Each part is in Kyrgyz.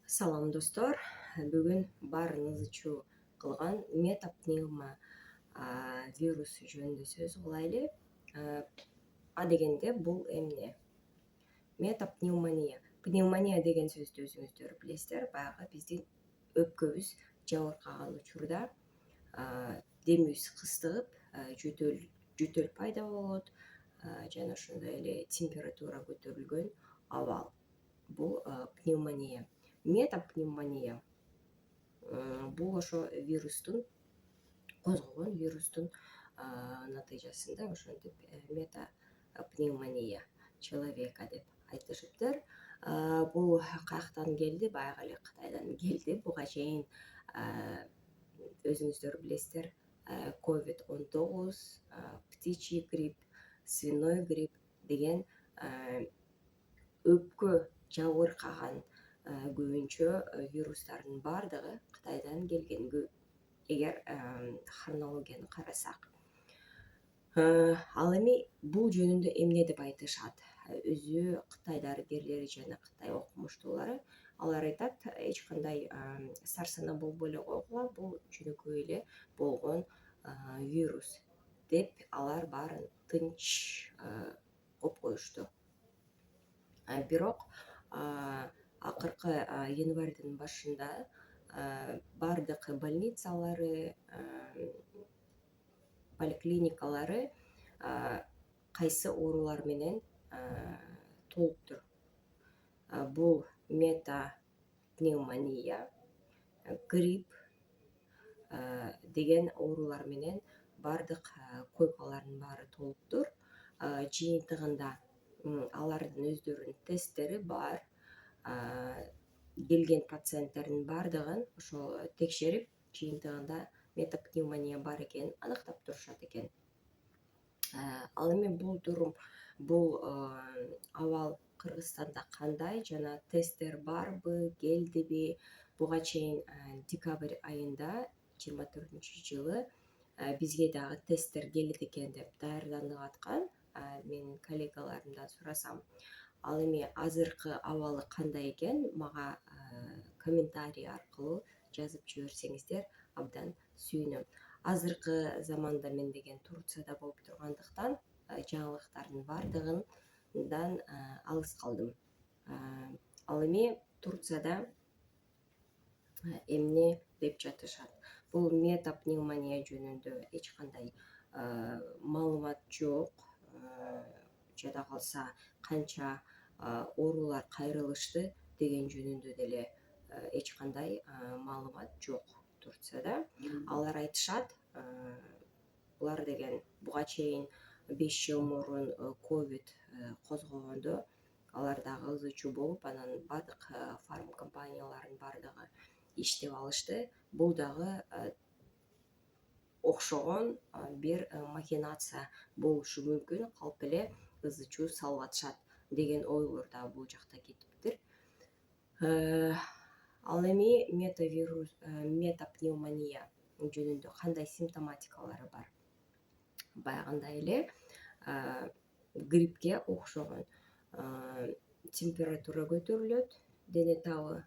Салам достор. Бүгүн баарыңыз үчүн кылган метапневма вирусу жөнүндө сөз кылайлы. А дегенде бул эмне? Метапневмония. Пневмония деген сөздү өзүңүздөр билесиздер. Баягы биздин өпкөбүз жабыркаган учурда демибиз кыстыгып, жөтөл пайда болот, жана ошондой эле температура көтөрүлгөн абал. Бул пневмония. Метапневмония бул ошо вирустун козгогон вирустун натыйжасында ошентип метапневмония человека деп айтышыптыр. Бул каяктан келди? Баягы эле Кытайдан келди. Буга чейин өзүңүздөр билесиздер, COVID-19, птичий грипп, свиной грипп деген өпкө жабыркаган көбүнчө вирустардын баардыгы Кытайдан келген, эгер хронологияны карасак. Ал эми бул жөнүндө эмне деп айтышат? Өзү Кытай дарыгерлери жана Кытай окумуштуулары алар айтат, эч кандай сарсанаа болбой эле койгула, бул жөнөкөй эле болгон вирус деп алар баарын тынч коюп коюшту. Бирок акыркы январдын башында баардык больницалары, поликлиникалары кайсы оорулар менен толуптур. Бул метапневмония, грипп деген оорулар менен баардык койкалардын баары толуптур. Жыйынтыгында алардын өздөрүнүн тесттери бар. Келген пациенттердин баардыгын ошол текшерип, жыйынтыгында метапневмония бар экенин аныктап турушат экен. Ал эми бул абал Кыргызстанда кандай жана тесттер барбы, келдиби? Буга чейин декабрь айында 24-жылы бизге дагы тесттер келет экен деп даярданып аткан. Менин коллегаларымдан сурасам, ал эми азыркы абалы кандай экен, мага комментарий аркылуу жазып жиберсеңиздер абдан сүйүнөм. Азыркы заманда мен деген Турцияда болуп тургандыктан жаңылыктардын баардыгынан алыс калдым. Ал эми Турцияда эмне деп жатышат? Бул метапневмония жөнүндө эч кандай маалымат жок. Жада калса канча оорулар кайрылышты деген жөнүндө деле эч кандай маалымат жок Турцияда. Алар айтышат, булар деген буга чейин 5 жыл мурун ковид козгогондо алар дагы ызы чуу болуп, анан баардык фарм компаниялардын баардыгы иштеп алышты. Бул дагы окшогон бир махинация болушу мүмкүн, калп эле ызы чуу салып атышат деген ойлор дагы бул жакта кетиптир. Ал эми метапневмония жөнүндө кандай симптоматикалары бар? Баягындай эле гриппке окшогон температура көтөрүлөт, дене табы,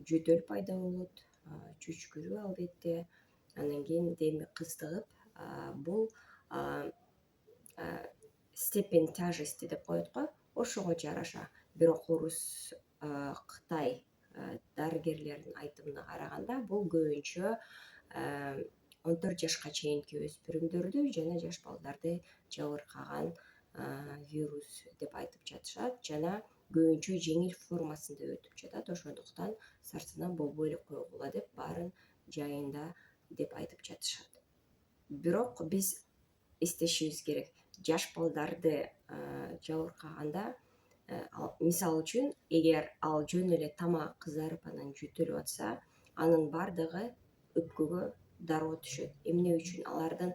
жөтөл пайда болот, чүчкүрүү албетте, анан кийин деми кыстыгып, бул степень тяжести деп коет го, ошого жараша. Бирок орус Кытай дарыгерлеринин айтымына караганда, бул көбүнчө 14 жашка чейинки өспүрүмдөрдү жана жаш балдарды жабыркаган вирус деп айтып жатышат, жана көбүнчө жеңил формасында өтүп жатат. Ошондуктан сарсанаа болбой эле койгула деп, баарын жайында деп айтып жатышат. Бирок биз эстешибиз керек, жаш балдарды жабыркаганда, мисалы үчүн, эгер ал жөн эле тамак кызарып, анан жөтөлүп атса, анын баардыгы өпкөгө дароо түшөт. Эмне үчүн? Алардын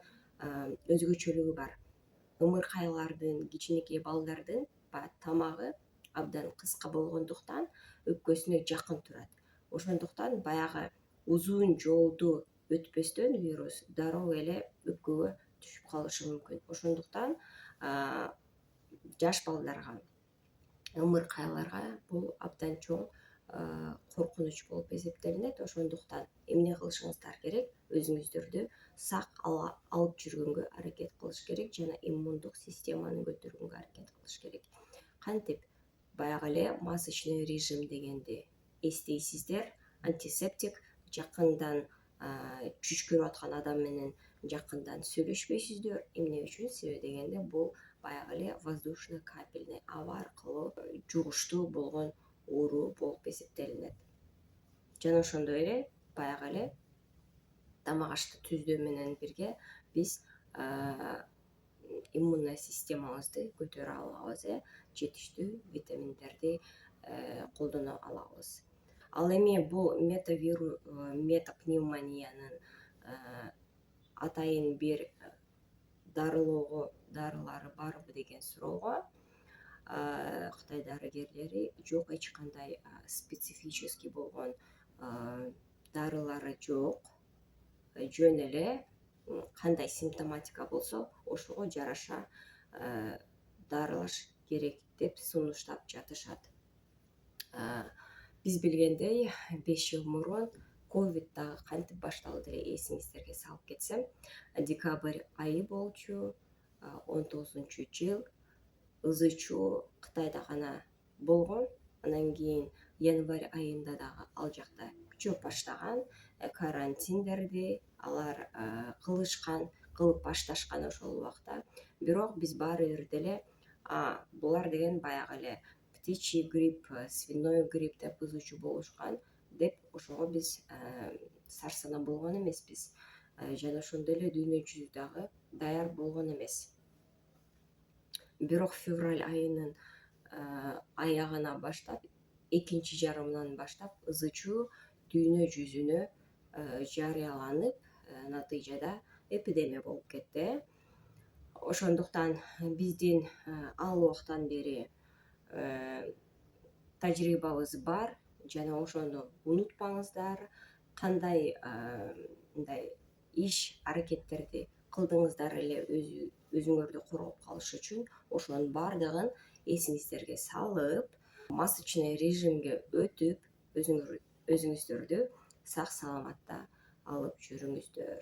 өзгөчөлүгү бар. Ымыркайлардын, кичинекей балдардын тамагы абдан кыска болгондуктан өпкөсүнө жакын турат. Ошондуктан баягы узун жолду өтпөстөн вирус дароо эле өпкөгө түшүп калышы мүмкүн. Ошондуктан жаш балдарга, ымыркайларга бул абдан чоң коркунуч болуп эсептелинет. Ошондуктан эмне кылышыңыздар керек? Өзүңүздөрдү сак алып жүргөнгө аракет кылыш керек жана иммундук системаны көтөргөнгө аракет кылыш керек. Кантип? Баягы эле масочный режим дегенди эстейсиздер. Антисептик, жакындан чүчкүрүп аткан адам менен жакындан сүйлөшпөйсүздөр. Эмне үчүн? Себеби дегенде бул баягы эле воздушно капельный аба аркылуу жугуштуу болгон оору болуп эсептелинет. Жана ошондой эле баягы эле тамак ашты түзүү менен бирге биз иммунный системабызды көтөрө алабыз, жетиштүү витаминдерди колдоно алабыз. Ал эми бул метапневмониянын атайын бир дарылары барбы деген суроого Кытай дарыгерлери жок, эч кандай специфический болгон дарылары жок. Жөн эле кандай симптоматика болсо ошого жараша дарылаш керек деп сунуштап жатышат. Биз билгендей 5 жыл мурун ковид дагы кантип башталды эле эсиңиздерге салып кетсем, декабрь айы болчу, 19-жыл ызы Кытайда гана болгон. Анан кийин январь айында дагы ал жакта күчөп баштаган карантиндерди алар кылып башташкан ошол убакта. Бирок биз баары бир деле булар деген баягы эле птичий грипп, свиной грипп деп ызычуу болушкан деп ошого биз сарсанаа болгон эмеспиз. Жана ошондой эле дүйнө жүзү дагы даяр болгон эмес. Бирок февраль айынын аягынан баштап, экинчи жарымынан баштап ызычуу дүйнө жүзүнө жарыяланып, натыйжада эпидемия болуп кетти. Ошондуктан биздин ал убактан бери тажрыйбабыз бар жана ошону унутпаңыздар. Кандай мындай иш аракеттерди кылдыңыздар эле өзүңөрдү коргоп калыш үчүн, ошонун баардыгын эсиңиздерге салып, масочный режимге өтүп, өзүңүздөрдү сак саламатта алып жүрүңүздөр.